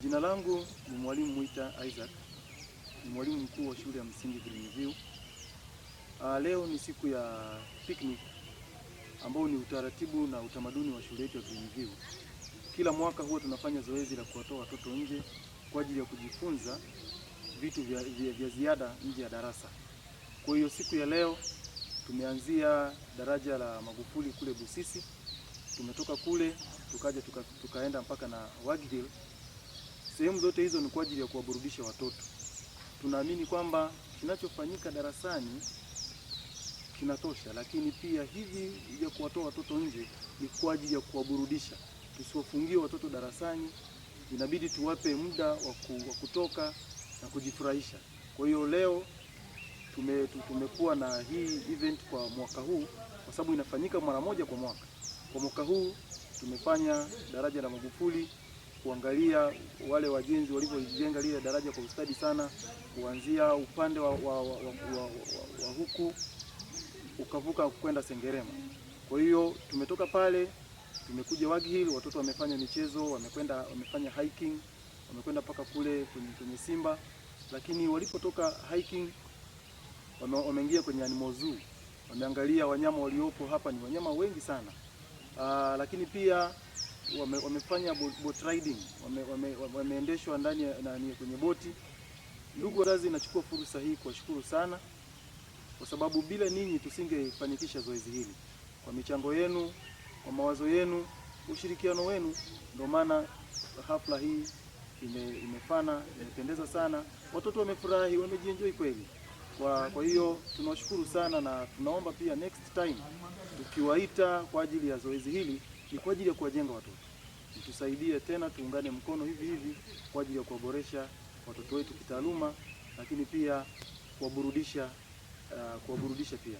Jina langu ni Mwalimu Mwita Isaac, ni mwalimu mkuu wa shule ya msingi Greenview. Leo ni siku ya picnic ambao ni utaratibu na utamaduni wa shule yetu ya Greenview. Kila mwaka huwa tunafanya zoezi la kuwatoa watoto nje kwa ajili ya kujifunza vitu vya ziada nje ya darasa. Kwa hiyo siku ya leo tumeanzia daraja la Magufuli kule Busisi. Tumetoka kule tukaenda mpaka na Waghill. Sehemu zote hizo ni kwa ajili ya kuwaburudisha watoto. Tunaamini kwamba kinachofanyika darasani kinatosha, lakini pia hivi ya kuwatoa watoto nje ni kwa ajili ya kuwaburudisha. Tusiwafungie watoto darasani, inabidi tuwape muda wa kutoka na kujifurahisha. Kwa hiyo leo tumekuwa na hii event kwa mwaka huu kwa sababu inafanyika mara moja kwa mwaka. Kwa mwaka huu tumefanya daraja la Magufuli, kuangalia wale wajenzi walivyojenga lile daraja kwa ustadi sana, kuanzia upande wa huku ukavuka kwenda Sengerema. Kwa hiyo tumetoka pale tumekuja Waghill, watoto wamefanya michezo, wamefanya hiking, wamekwenda mpaka kule kwenye Simba. Lakini walipotoka hiking wameingia kwenye animal zoo, wameangalia wanyama waliopo hapa, ni wanyama wengi sana. Lakini pia wamefanya boat riding, wameendeshwa ndani kwenye boti. Ndugu wazazi, nachukua fursa hii kuwashukuru sana kwa sababu bila ninyi tusingefanikisha zoezi hili. Kwa michango yenu, kwa mawazo yenu, ushirikiano wenu, ndio maana hafla hii imefana, imependeza sana. Watoto wamefurahi, wamejienjoy kweli. Kwa hiyo tunawashukuru sana na tunaomba pia next time tukiwaita kwa ajili ya zoezi hili ni kwa ajili ya kuwajenga watoto. Tusaidie tena, tuungane mkono hivi kwa ajili ya kuwaboresha watoto wetu kitaaluma, lakini pia kuwaburudisha pia.